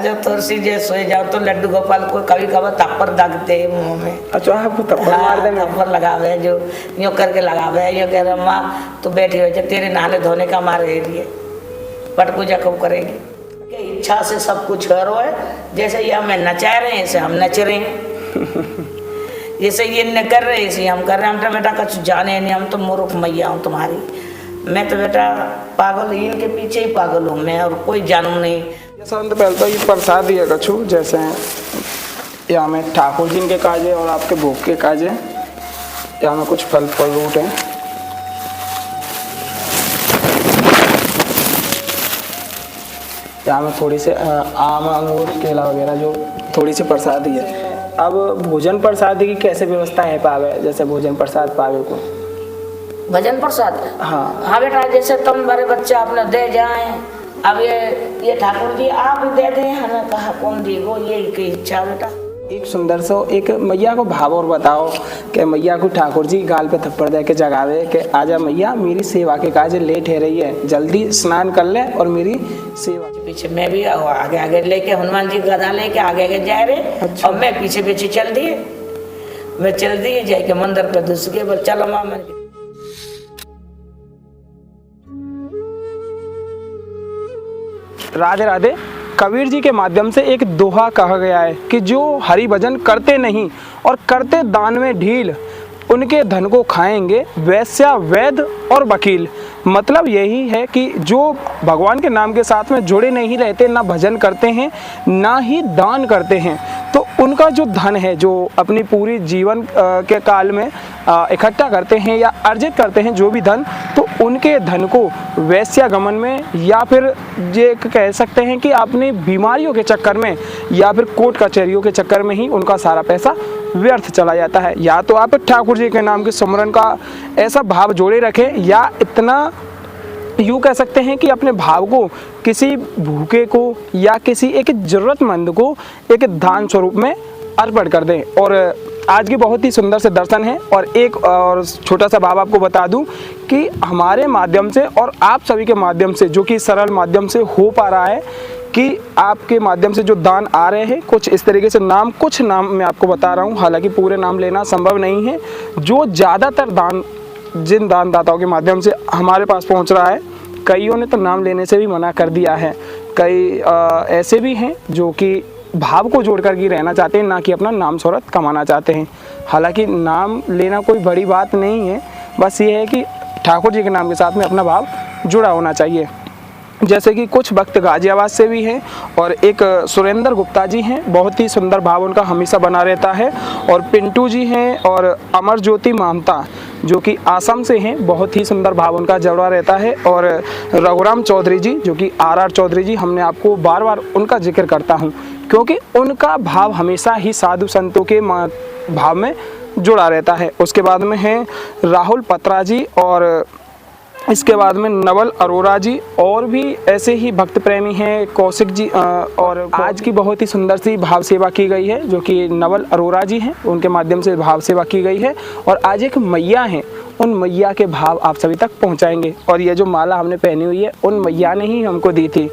जो तुलसी जे सोए जाओ तो लड्डू गोपाल को कभी कभी थप्पड़ दागते हैं मुंह में। अच्छा आपको थप्पड़ मार देंगे? थप्पड़ लगावे जो यूँ करके लगावे, यूँ कह रहा माँ तू बैठी हो जा, तेरे नहाने धोने का मारे लिए पट पूजा कब करेगी। कि इच्छा से सब कुछ हो रहा है, जैसे ये हमें नचा रहे हैं ऐसे हम नच रहे हैं, जैसे ये न कर रहे हैं ऐसे हम कर रहे हैं। हम तो बेटा कुछ जाने नहीं, हम तो मूर्ख मैया हूँ तुम्हारी, मैं तो बेटा पागल, इनके पीछे ही पागल हूँ मैं, और कोई जानू नहीं। सबसे पहले तो ये प्रसाद दिया कछु, जैसे यहाँ में ठाकुर जी के काजे और आपके भोग के काजे, यहाँ में कुछ फल फ्रूट हैं, यहाँ में थोड़ी से आम अंगूर केला वगैरह जो थोड़ी सी प्रसाद ही है। अब भोजन प्रसाद की कैसे व्यवस्था है पावे, जैसे भोजन प्रसाद पावे को? भजन प्रसाद? हाँ हाँ बेटा, जैसे तुम बड़े बच्चे आपने दे जाए, अब ये ठाकुर जी आप दे दें, हमें कहा कौन देगो, ये की इच्छा बेटा। एक सुंदर सा एक मैया को भाव और बताओ कि मैया को ठाकुर जी गाल पे थप्पड़ दे के जगावे कि आजा मैया मेरी सेवा के काज लेट है रही है, जल्दी स्नान कर ले और मेरी सेवा। पीछे मैं भी आगे आगे लेके हनुमान जी गदा लेके आगे आगे जा रहे। अच्छा। और मैं पीछे पीछे चल दिए, मैं चल दिए जाके मंदिर पे घुस गए, बोल चलो माँ। राधे राधे। कबीर जी के माध्यम से एक दोहा कहा गया है कि जो हरि भजन करते नहीं और करते दान में ढील, उनके धन को खाएंगे वैश्या वैद और वकील। मतलब यही है कि जो भगवान के नाम के साथ में जुड़े नहीं रहते, ना भजन करते हैं ना ही दान करते हैं, तो उनका जो धन है जो अपनी पूरी जीवन के काल में इकट्ठा करते हैं या अर्जित करते हैं जो भी धन, तो उनके धन को वैश्यागमन में या फिर ये कह सकते हैं कि अपनी बीमारियों के चक्कर में या फिर कोर्ट कचहरियों के चक्कर में ही उनका सारा पैसा व्यर्थ चला जाता है। या तो आप ठाकुर जी के नाम के सुमरन का ऐसा भाव जोड़े रखें, या इतना यूँ कह सकते हैं कि अपने भाव को किसी भूखे को या किसी एक ज़रूरतमंद को एक दान स्वरूप में अर्पण कर दें। और आज की बहुत ही सुंदर से दर्शन है। और एक और छोटा सा भाव आपको बता दूं कि हमारे माध्यम से और आप सभी के माध्यम से, जो कि सरल माध्यम से हो पा रहा है, कि आपके माध्यम से जो दान आ रहे हैं कुछ इस तरीके से, नाम कुछ नाम मैं आपको बता रहा हूं, हालांकि पूरे नाम लेना संभव नहीं है। जो ज़्यादातर दान जिन दानदाताओं के माध्यम से हमारे पास पहुंच रहा है, कईयों ने तो नाम लेने से भी मना कर दिया है। कई ऐसे भी हैं जो कि भाव को जोड़ कर के रहना चाहते हैं, ना कि अपना नाम शोहरत कमाना चाहते हैं। हालांकि नाम लेना कोई बड़ी बात नहीं है, बस ये है कि ठाकुर जी के नाम के साथ में अपना भाव जुड़ा होना चाहिए। जैसे कि कुछ भक्त गाजियाबाद से भी हैं और एक सुरेंद्र गुप्ता जी हैं, बहुत ही सुंदर भाव उनका हमेशा बना रहता है। और पिंटू जी हैं और अमर ज्योति मामता जो कि आसाम से हैं, बहुत ही सुंदर भाव उनका जुड़ा रहता है। और रघुराम चौधरी जी जो कि RR चौधरी जी, हमने आपको बार बार उनका जिक्र करता हूँ क्योंकि उनका भाव हमेशा ही साधु संतों के भाव में जुड़ा रहता है। उसके बाद में हैं राहुल पत्रा जी, और इसके बाद में नवल अरोरा जी, और भी ऐसे ही भक्त प्रेमी हैं कौशिक जी। और आज की बहुत ही सुंदर सी भाव सेवा की गई है जो कि नवल अरोरा जी हैं, उनके माध्यम से भाव सेवा की गई है। और आज एक मैया हैं, उन मैया के भाव आप सभी तक पहुंचाएंगे। और ये जो माला हमने पहनी हुई है उन मैया ने ही हमको दी थी।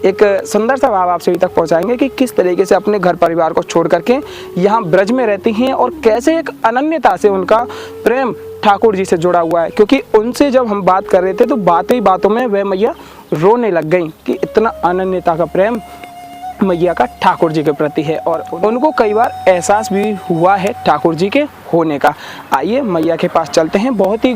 एक सुंदर सा भाव आप सभी तक पहुंचाएंगे कि किस तरीके से अपने घर परिवार को छोड़ करके यहाँ ब्रज में रहती हैं और कैसे एक अनन्यता से उनका प्रेम ठाकुर जी से जुड़ा हुआ है। क्योंकि उनसे जब हम बात कर रहे थे तो बातों ही बातों में वह मैया रोने लग गई कि इतना अनन्यता का प्रेम मैया का ठाकुर जी के प्रति है, और उनको कई बार एहसास भी हुआ है ठाकुर जी के होने का। आइए मैया के पास चलते हैं। बहुत ही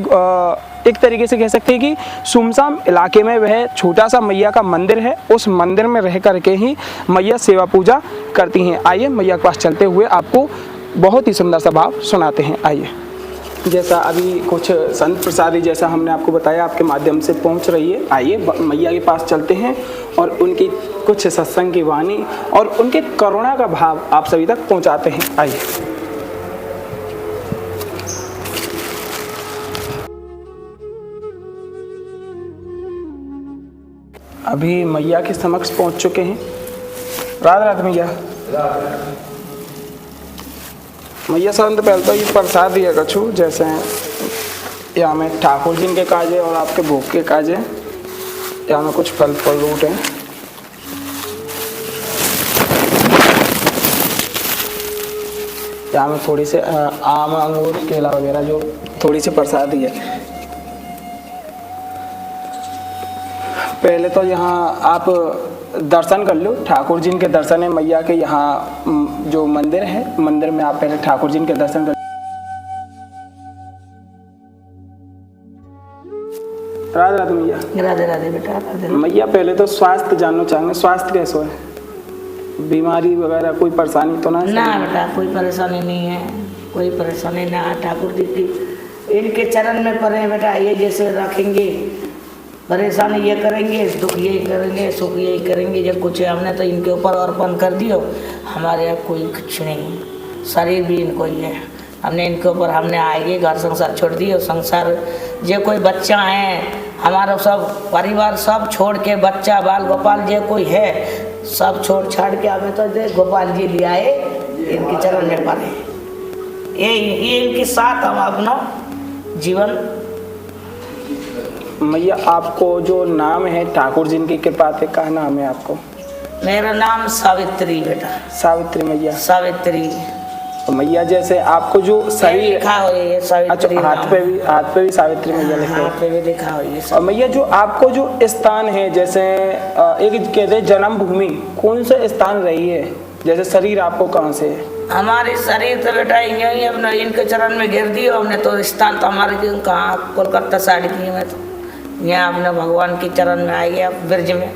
एक तरीके से कह सकते हैं कि सुमसाम इलाके में वह छोटा सा मैया का मंदिर है, उस मंदिर में रह करके ही मैया सेवा पूजा करती हैं। आइए मैया के पास चलते हुए आपको बहुत ही सुंदर सा भाव सुनाते हैं। आइए, जैसा अभी कुछ संत प्रसादी जैसा हमने आपको बताया आपके माध्यम से पहुंच रही है। आइए मैया के पास चलते हैं और उनकी कुछ सत्संग की वाणी और उनके करुणा का भाव आप सभी तक पहुंचाते हैं। आइए। अभी मैया के समक्ष पहुंच चुके हैं। राधे राधे मैया। मैया संत पहले तो ये प्रसाद दिया कछु, जैसे यहाँ में ठाकुर जी के काजे और आपके भोग के काजे, यहाँ में कुछ फल फ्रूट हैं। यहाँ में थोड़ी से आम अंगूर केला वगैरह जो थोड़ी सी प्रसादी है। पहले तो यहाँ आप दर्शन कर लो, ठाकुर जी के दर्शन है मैया के। यहाँ जो मंदिर है, मंदिर में आप पहले ठाकुर जी के दर्शन कर। राधे राधे मैया। राधे राधे बेटा, राधे। मैया पहले तो स्वास्थ्य जानना चाहेंगे, स्वास्थ्य कैसे है? बीमारी वगैरह कोई परेशानी तो ना? ना बेटा, कोई परेशानी नहीं है, कोई परेशानी ना। ठाकुर जी की इनके चरण में पड़े हैं बेटा। ये जैसे रखेंगे, परेशानी ये करेंगे, दुख यही करेंगे, सुख यही करेंगे। जब कुछ है हमने तो इनके ऊपर अर्पण कर दियो। हमारे यहाँ कोई कुछ नहीं, शरीर भी इनको ही है। हमने इनके ऊपर हमने आएंगे, घर संसार छोड़ दिए। संसार जो कोई बच्चा है हमारा, सब परिवार सब छोड़ के, बच्चा बाल गोपाल जो कोई है सब छोड़ छाड़ के हमें तो दे गोपाल जी ले आए, इनके चरण में पड़े। ये इनके साथ हम अपना जीवन। मैया आपको जो नाम है ठाकुर जी की कृपा से, क्या नाम है आपको? मेरा नाम सावित्री बेटा। सावित्री मैया। सावित्री मैया जैसे आपको जो शरीर लिखा हुआ है सावित्री। अच्छा, हाथ पे भी सावित्री मैया लिखा है। हाथ पे भी लिखा हुआ है। और मैया जो आपको जो स्थान है, जैसे एक कहते हैं जन्मभूमि, कौन सा स्थान रही है? जैसे शरीर आपको कहाँ से है? हमारे शरीर तो बेटा यही अपना इनके चरण में घेर दियो हमने। तो स्थान तो हमारे कहाँ, कोलकाता साइड की है। तो यहाँ अपने भगवान के चरण में आई है, ब्रज में।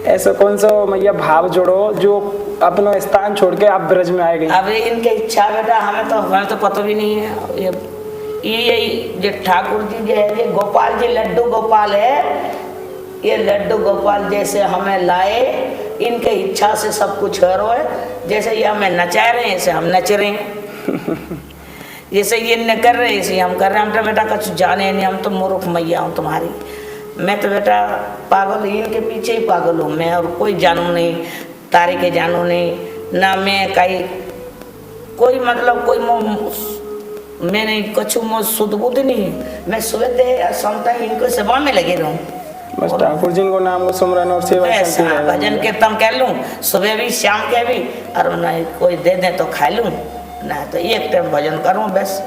ऐसा कौन सा मैया भाव जोड़ो जो अपना स्थान छोड़ के आप ब्रज में आए गए? अब इनकी इच्छा बेटा, हमें तो पता भी नहीं है। ये जो ठाकुर जी जो है, ये गोपाल जी लड्डू गोपाल है। ये लड्डू गोपाल जैसे हमें लाए, इनके इच्छा से सब कुछ हो रहा है। जैसे ये हमें नचा रहे हैं, ऐसे हम नच रहे हैं। जैसे ये न कर रहे हैं, ऐसे हम कर रहे हैं। हम तो बेटा कुछ जाने नहीं, हम तो मूर्ख मैया हूँ तुम्हारी। मैं तो बेटा पागल, इनके पीछे ही पागल हूँ मैं, और कोई जानू नहीं, तारे के जानू नहीं ना। मैं कहीं कोई मतलब कोई मैं नहीं कुछ शुद्ध बुद्ध नहीं। मैं सुबह से शाम तक इनको सेवा में लगे रहूँ, बस ठाकुर जी को नाम को सुमरन और सेवा करते रहे। भजन कीर्तन कर लूँ, सुबह भी शाम के भी, और नहीं कोई दे दे तो खा लूँ, ना तो एक टाइम भजन करूँ बस।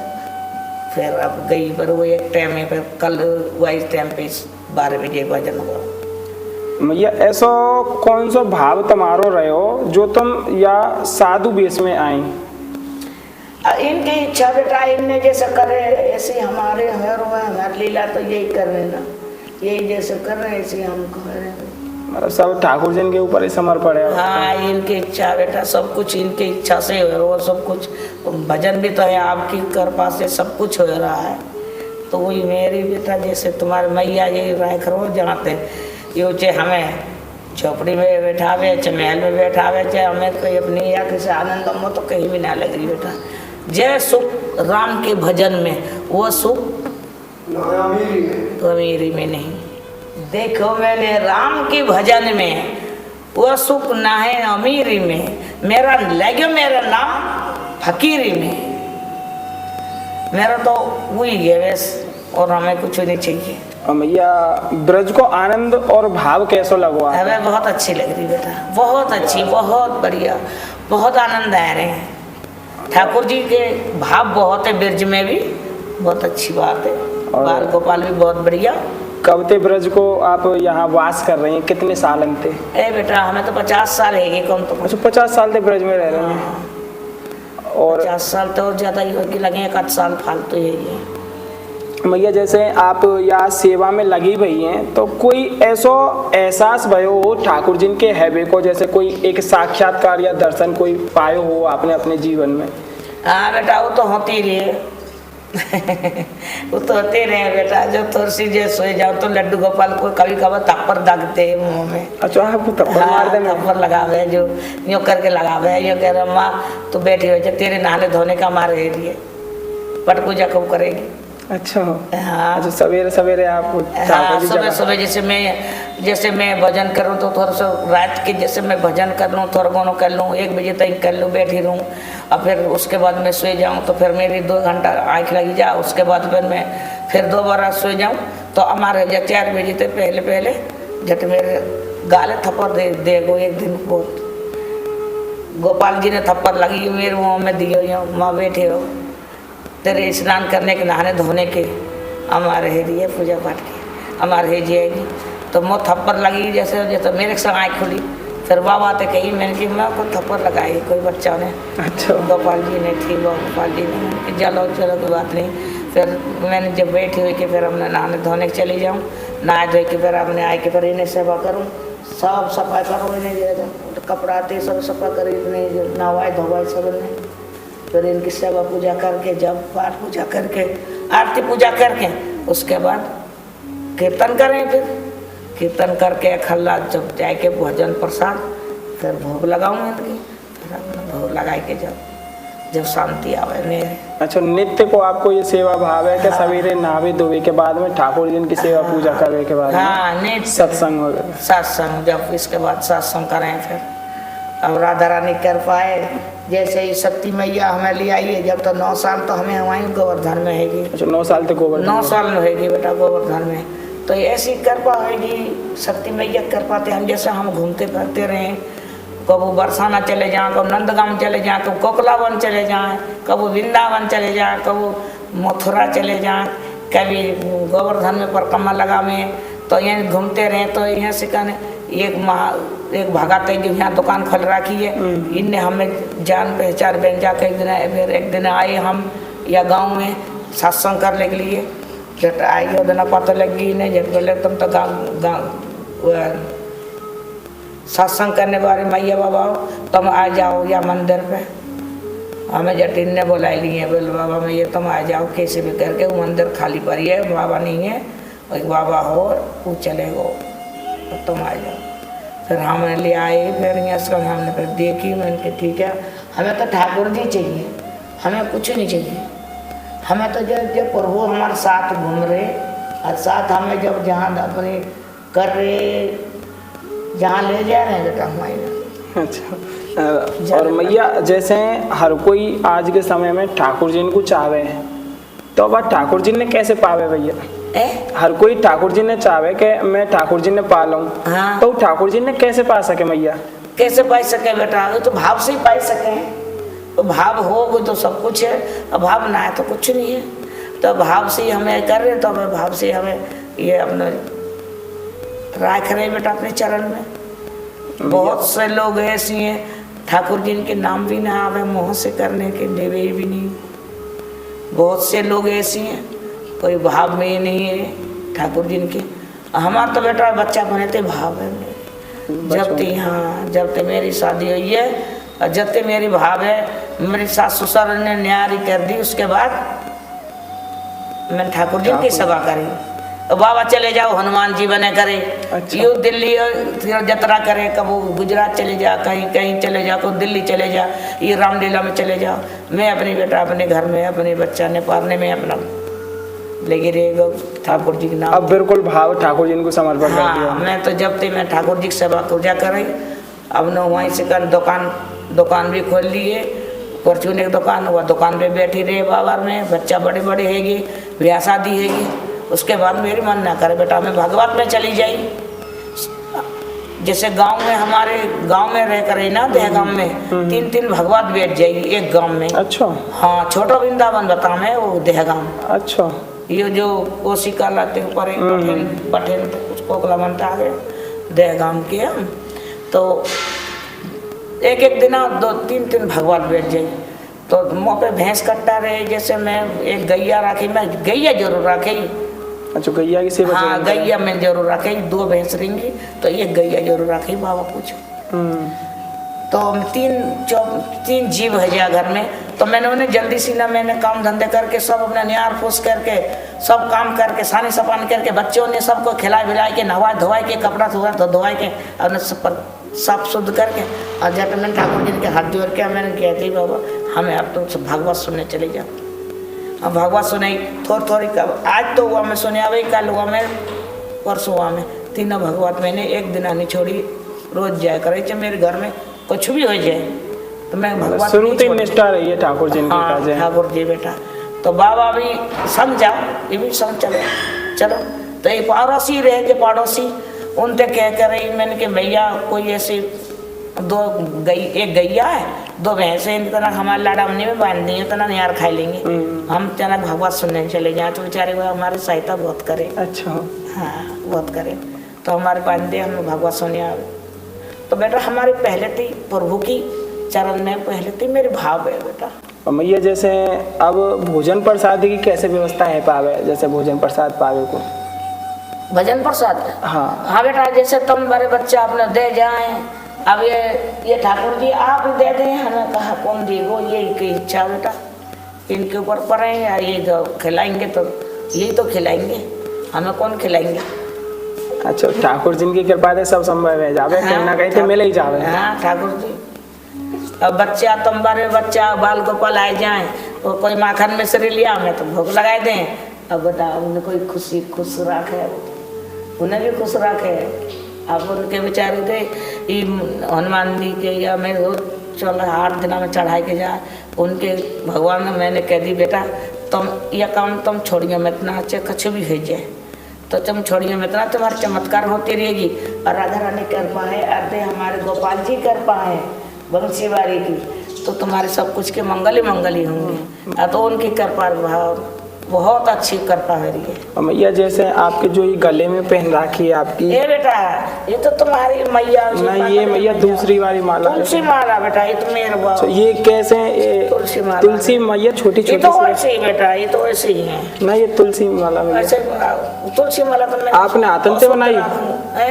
फिर अब गई पर वो एक टाइम है, फिर कल वही टाइम पे 12 बजे भजन करो। मैया ऐसा कौन सा भाव तुम्हारो रहे हो जो तुम या साधु वेश में आई? इनकी इच्छा बेटा, इनने जैसे करे ऐसे हमारे हमारी लीला तो यही कर रहे ना, यही जैसे कर रहे हैं ऐसे हम कर रहे हैं। मतलब सब ठाकुर जी के ऊपर ही समर्पण है। हाँ, इनकी इच्छा बेटा, सब कुछ इनकी इच्छा से हो रहा है। सब कुछ भजन भी तो है आपकी कृपा से सब कुछ हो रहा है। तो वही मेरी बेटा, जैसे तुम्हारे मैया ये राय करो जानते ये चे हमें झोपड़ी में बैठावे, चाहे महल में बैठावे, चाहे हमें कोई अपनी या किसी आनंद में तो कहीं भी ना लग रही बेटा। जय सुख राम के भजन में, वो सुख तो अमीरी में नहीं। देखो मैंने राम के भजन में, वो सुख ना है अमीरी में। मेरा लगे मेरा नाम फकीरी में। मेरा तो वही है बस, और हमें कुछ नहीं चाहिए। और मैया ब्रज को आनंद और भाव कैसा लगवा? हमें बहुत अच्छी लग रही बेटा, बहुत अच्छी, बहुत बढ़िया, बहुत आनंद आ रहे हैं। ठाकुर जी के भाव बहुत है ब्रज में भी, बहुत अच्छी बात है। बाल गोपाल भी बहुत बढ़िया। कब ते ब्रज को आप यहाँ वास कर रही हैं, कितने साल थे? ए बेटा हमें तो 50 साल है कौन तो। अच्छा 50 साल से ब्रज में रह रहे हैं। और 50 साल तो और ज़्यादा ही होगी, लगे 1 साल फालतू यही है। मैया जैसे आप यहाँ सेवा में लगी हुई हैं, तो कोई ऐसा एहसास भयो हो ठाकुर जी के हैबे को, जैसे कोई एक साक्षात्कार या दर्शन कोई पायो हो आपने अपने जीवन में? हाँ बेटा, वो तो होती रही वो तो होते रहे बेटा। जो थोड़ी सी जो सोए जाओ तो लड्डू गोपाल को कभी कभी थप्पड़ दागते हैं मुँह में। अच्छा आपको थप्पड़ मार दे? थप्पड़ लगावे, जो यूँ करके लगावे, यूँ कह रहे माँ तो बैठी हो, जब तेरे नहाने धोने का मार रही है, पट पूजा कब करेगी? अच्छा हाँ। अच्छा सवेरे सवेरे आप? हाँ, सुबह सुबह जैसे मैं भजन करूँ तो थोड़ा सा रात के जैसे मैं भजन कर लूँ, थोड़ा गोनो कर लूँ, 1 बजे तक कर लूँ, बैठी रहूँ, और फिर उसके बाद मैं सोए जाऊँ। तो फिर मेरी 2 घंटा आँख लगी जा, उसके बाद फिर मैं फिर दोबारा सोए जाऊँ। तो हमारे 4 बजे तक पहले झट मेरे गाले थप्पड़ दे गो एक दिन बहुत गोपाल जी ने थप्पड़ लगी मेरे मुँह में दियो यो माँ बैठे हो तेरे स्नान करने के नहाने धोने के हमारे है दिए पूजा पाठ के हमारे है जाएगी तो मुँह थप्पड़ लगी जैसे जैसे मेरे संग आँख खुली फिर बाबा तो कही मैंने कि मैं को थप्पड़ लगाई कोई बच्चा ने। अच्छा। गोपाल जी ने ठीक गोपाल जी ने कि चलो चलो कोई बात नहीं। फिर मैंने जब बैठी हुई कि फिर हमने नहाने धोने के चली जाऊँ नहा धो के फिर हमने आए कि फिर इन्हें सेवा करूँ सब सफाई करो इन्हें तो कपड़ा आते सब सफा कर इतने नहवाए धोवाए सब इन्हें फिर इनकी सेवा पूजा करके जब पाठ पूजा करके आरती पूजा करके उसके बाद कीर्तन करें फिर कीर्तन करके खल्ला जब जाके भोजन प्रसाद फिर भोग लगाऊंगी इनकी फिर अपना भोग लगा के जब शांति आवे मेरे। अच्छा, नित्य को आपको ये सेवा भाव है कि सवेरे नहावे धोवे के बाद में ठाकुर जी की सेवा पूजा करने के बाद हाँ नित्य सत्संग वगैरह सत्संग जब इसके बाद सत्संग करें फिर अब राधा रानी कर पाए जैसे ही शक्ति मैया हमें ले आई है जब तो 9 साल तो हमें हमारी गोवर्धन में हैगी। अच्छा, 9 साल तक गोवर्धन 9 साल में हैगी बेटा गोवर्धन में तो ऐसी कृपा होगी शक्ति मैया कर पाते हम जैसे हम घूमते फिरते रहें कबू बरसाना चले जाएँ कब नंदगांव चले जाएँ कब कोकलावन चले जाएँ कब वृंदावन चले जाएँ कब मथुरा चले जाएँ कभी गोवर्धन में परिक्रमा लगा में तो यहाँ घूमते रहें तो यहाँ से कहने एक भागाते जो यहाँ दुकान खोल रखी है इनने हमें जान पहचान बन जाकर एक दिन आए हम या गांव में सत्संग करने के लिए जब आई वो दिन पता लगी नहीं जब बोले तुम तो गाँव सत्संग करने वाले मैया बाबा तुम आ जाओ या मंदिर पे हमें जटिन ने बुला लिए बोले बाबा मैया तुम आ जाओ कैसे भी करके वो मंदिर खाली पड़ी है बाबा नहीं है एक बाबा हो वो चले गो तो तुम आ जाओ फिर हम ले आए फिर यहाँ से हमने फिर देखी मैंने कहा ठीक है हमें तो ठाकुर जी चाहिए हमें कुछ नहीं चाहिए हमें तो जब प्रभु हमारे साथ घूम रहे और साथ हमें जब जहाँ अपने कर रहे जहाँ ले जा रहे हैं बेटा हमारे। अच्छा, और मैया जैसे हर कोई आज के समय में ठाकुर जी को चाहे हैं तो अब ठाकुर जी ने कैसे पावे भैया? हर कोई ठाकुर जी ने चाहे कि मैं ठाकुर जी ने पा लूं हाँ। तो ठाकुर जी ने कैसे पा सके मैया? कैसे पा सके बेटा तो भाव से ही पा सके तो भाव हो तो सब कुछ है अब भाव ना है तो कुछ नहीं है तो भाव से ही हमें कर रहे तो हमें भाव से हमें ये अपने राख रहे बेटा अपने चरण में। बहुत से लोग ऐसे हैं ठाकुर जी के नाम भी ना आवे मुँह से करने के देवे भी नहीं बहुत से लोग ऐसे हैं कोई भाव में ही नहीं है ठाकुर जी के हमारा तो बेटा बच्चा बने थे भाव है मेरे जब तक हाँ जब तक मेरी शादी हुई है और जब तक मेरी भाव है मेरे सास ससुर ने न्यारी कर दी उसके बाद मैंने ठाकुर जी की सेवा करी तो बाबा चले जाओ हनुमान जी बने करे यू दिल्ली यात्रा करे कबो गुजरात चले जा कहीं कहीं चले जा को दिल्ली चले जा ये रामलीला में चले जाओ मैं अपनी बेटा अपने घर में अपने बच्चा ने पालने में अपना लेके रहेगा ठाकुर जी के नाम। अब बिल्कुल भाव ठाकुर जी को समर्पण कर दिया। मैं तो जब तक मैं ठाकुर जी की सेवा पूजा करी अब न वहीं से कर दुकान भी खोल ली है परचून की दुकान हुआ दुकान पे बैठी रहे बाबा में बच्चा बड़े बड़े हैगी ब्याह शादी हैगी उसके बाद मेरी मन ना करे बेटा मैं भागवत में चली जाई जैसे गांव में हमारे गांव में रह कर ना देहगाम में 3 भगवत बैठ जाएगी एक गांव में। अच्छा हाँ छोटा वृंदावन बता मैं वो देहगाम। अच्छा ये जो कोशिका लाते ऊपर पठेल उसको बनता है देहगाम के हम तो एक दिन 2-3 भगवत बैठ जाए तो मुँह पे भैंस कट्टा रहे जैसे मैं एक गैया रखी मैं गैया जरूर रखी। अच्छा गैया की सेवा? हाँ गैया मैं जरूर रखी 2 भैंस रहेंगी तो एक गैया जरूर रखी बाबा पूछो तो 3 जीव है जा घर में तो मैंने उन्हें जल्दी सी ना मैंने काम धंधे करके सब अपना न्यार फूस करके सब काम करके सानी सपान करके बच्चों ने सबको खिला पिला के नहवा धोवा के कपड़ा धोवा के अपने साफ शुद्ध करके और जब मैंने ठाकुर जी के हाथ जोड़ के मैंने किया थी बाबा हमें अब तुम भागवत सुनने चले जाओ। अब भागवत सुनाई थोड़ी आज तो हुआ मैं सुने वही कल हुआ मैं परसों हुआ मैं 3 भगवत मैंने एक दिन नहीं छोड़ी रोज जाया करे चाहे मेरे घर में कुछ भी हो जाए तो मैं भगवत निष्ठा रही है ठाकुर जी। हाँ ठाकुर जी बेटा तो बाबा भी समझा ये भी समझ चलो तो ये पड़ोसी रहे थे पड़ोसी उनसे कह कर रही मैंने कि भैया कोई ऐसी दो एक गैया है, दो भैंसे हैं, तना हमारे लाडावनी में बांध दिए, तना यार खा लेंगे। हम तना भगवत सुनने चले जाए तो बेचारे वो हमारी सहायता बहुत करे। अच्छा। हाँ बहुत करे, तो हमारे बांध दे, हम भगवत सुनिया। तो बेटा हमारे पहले थी प्रभु की चरण में, पहले थी मेरे भाव है बेटा। और मैया जैसे अब भोजन प्रसाद की कैसे व्यवस्था है पावे, जैसे भोजन प्रसाद पावे को? भजन प्रसाद? हाँ बेटा, जैसे तुम बड़े बच्चा अपने दे जाए, अब ये ठाकुर जी आप दे दें, हमें कहा कौन देगो, ये इनकी इच्छा बेटा, इनके ऊपर पड़े या ये जो खिलाएंगे तो यही तो खिलाएंगे, हमें कौन खिलाएंगे। अच्छा, ठाकुर जी की कृपा से सब संभव है, जावे कहीं ना कहीं तो मिले ही जावे। हाँ ठाकुर जी। अब बच्चा तुम बड़े बच्चा बाल गोपाल आए जाए, तो कोई माखन मिश्री लिया हमें तो भोग लगाए दें। अब बता उन्हें कोई खुशी खुश रखे, उन्हें भी खुश रखे। अब उनके बेचारे थे हनुमान जी के या मैं चल 8 दिन में चढ़ाई के जाए, उनके भगवान ने मैंने कह दी बेटा तुम यह काम तुम छोड़िए मत, इतना अच्छे कुछ भी भेज जाए तो तुम छोड़िए मत, इतना तुम्हारी चमत्कार होती रहेगी। और राधा रानी कर पाए, अर्धे हमारे गोपाल जी कर पाए बंसीवारी की, तो तुम्हारे सब कुछ के मंगल ही होंगे। तो उनकी कृपा भाव बहुत अच्छी कृपा है। और मैया जैसे आपके जो ये गले में पहन राखी है आपकी, ये बेटा ये तो तुम्हारी मैया नहीं, ये मैया दूसरी वाली माला, तुलसी माला बेटा, ये तो मेरे बाबा। ये कैसे? तुलसी माला, तुलसी मैया छोटी छोटी, ये तो ऐसे ही बेटा, ये तो ऐसे ही है ना, ये तुलसी माला में ऐसे। तुलसी माला तो आपने हाथन से बनाई?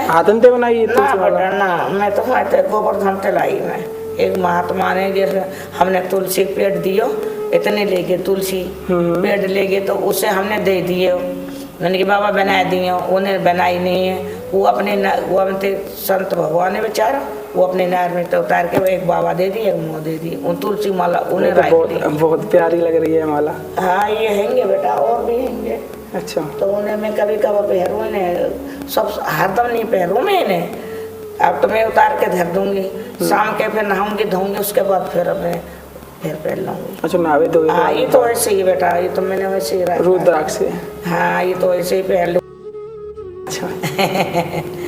हाथन से बनाई ना बेटा ना, मैं तो गोवर्धन से लाई। मैं एक महात्मा ने जैसे हमने तुलसी पेड़ दियो, इतने लेके तुलसी पेड़ लेके तो उसे हमने दे दिए, मैंने कि बाबा बना दिए, उन्हें बनाई नहीं है। वो अपने वो अपने संत भगवान है बेचारा, वो अपने नार में तो उतार के वो एक बाबा दे दिए, एक मुँह दे दिए, उन तुलसी माला उन्हें बहुत प्यारी लग रही है माला। हाँ ये हैंगे बेटा, और भी हैंगे। अच्छा, तो उन्हें मैं कभी कभी पहरूँ इन्हें, सब हरदम नहीं पहरूँ मैं इन्हें। अब तो मैं उतार के धर दूंगी, शाम के फिर नहाऊंगी धोऊंगी, उसके बाद फिर मैं फिर पहन लूँगी। अच्छा, नावे तो हाँ ये तो ऐसे ही बेटा, ये तो मैंने वैसे ही रखा रुद्राक्ष से। हाँ ये तो ऐसे ही पहन लूँ। अच्छा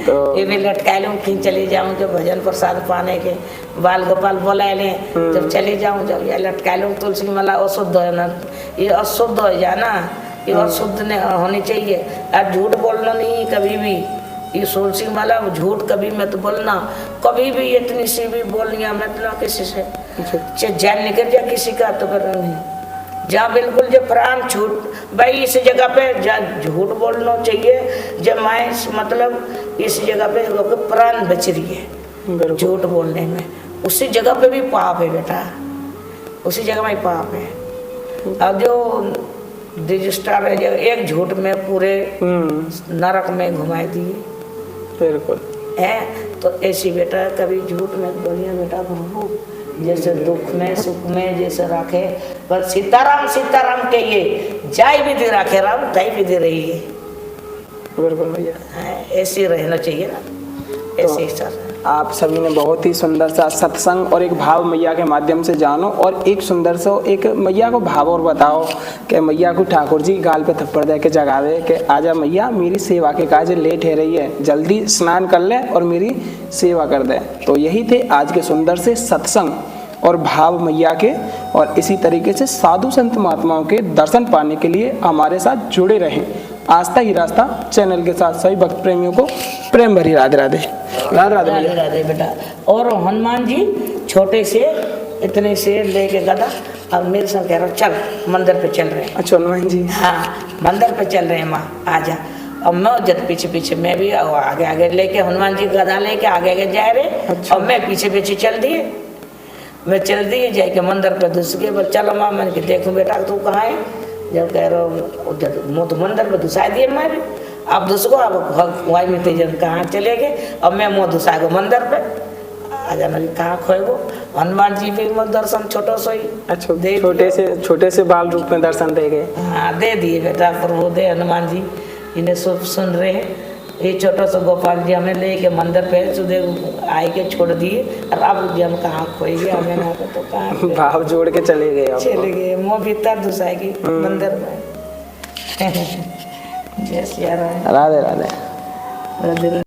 तो ये मैं लटका लूँ, फिर चली जाऊँ जब भजन प्रसाद पाने के, बाल गोपाल बुला लें जब चली जाऊँ, जब ये लटका लूँ तुलसी माला अशुद्ध है ना, ये अशुद्ध हो जाए ना, ये अशुद्ध नहीं होनी चाहिए। और झूठ बोलना नहीं कभी भी, ये तुलसी माला झूठ कभी मत बोलना, कभी भी इतनी सी भी बोलिया मत ना किसी से, चाहे जान निकल जाए किसी का तो कर नहीं, जहाँ बिल्कुल जो प्राण छूट भाई इस जगह पे झूठ बोलना चाहिए। जब मैं मतलब इस जगह पे प्राण बच रही है झूठ बोलने में, उसी जगह पे भी पाप है बेटा, उसी जगह में पाप है। अब जो रजिस्ट्रार है जो एक झूठ में पूरे नरक में घुमा दिए, बिल्कुल है। तो ऐसी बेटा कभी झूठ में बोलिए बेटा, प्रभु जैसे दुख में सुख में जैसे रखे, बस सीताराम सीताराम कहिए, जाय विधि रखे राम ताई विधि रही है। बिल्कुल भैया, ऐसे रहना चाहिए ना, ऐसे ही सर। आप सभी ने बहुत ही सुंदर सा सत्संग और एक भाव मैया के माध्यम से जानो, और एक सुंदर सा एक मैया को भाव और बताओ कि मैया को ठाकुर जी गाल पे थप्पड़ दे के जगावे कि आजा मैया मेरी सेवा के काज लेट है रही है, जल्दी स्नान कर ले और मेरी सेवा कर दे। तो यही थे आज के सुंदर से सत्संग और भाव मैया के, और इसी तरीके से साधु संत महात्माओं के दर्शन पाने के लिए हमारे साथ जुड़े रहें। आस्था ही रास्ता चैनल के साथ सभी भक्त प्रेमियों को प्रेम भरी राधे राधे। राधे राधे राधे राधे बेटा। और हनुमान जी छोटे से इतने से लेके गदा, अब मेरे साथ कह रहा चल मंदिर पे चल रहे हैं। अच्छा हनुमान जी, हाँ मंदिर पे चल रहे हैं माँ आजा। अब मैं जब पीछे पीछे मैं भी आगे आगे लेके हनुमान जी गदा लेके आगे आगे जा रहे। अच्छा। और मैं पीछे पीछे चल दिए, मैं चल दिए जाके मंदिर पे घुस गए। बोल चलो माँ, मैंने कि देखूँ बेटा तू कहाँ है। जब कह रहा हूँ मुँह तो मंदिर पे घुसा दिए मैं भी, अब दूसरो अब वही में तेजन कहाँ चले गए। अब मैं मुँह घुसा गो मंदिर पे, आ जाना कहाँ खोए वो। हनुमान जी भी दर्शन छोटो सो ही। अच्छा छोटे से बाल रूप में दर्शन दे गए। हाँ दे दिए बेटा, प्रभु दे हनुमान जी इन्हें सब सुन रहे हैं। ये छोटा सा गोपाल जी हमें लेके मंदिर पे सुधे आए के छोड़ दिए। और अब जी हम कहाँ खोए गए, हमें ना तो कहाँ भाव जोड़ के चले गए मुँह भीतर घुसाएगी मंदिर में। जय सिया राम। राधे राधे। राधे।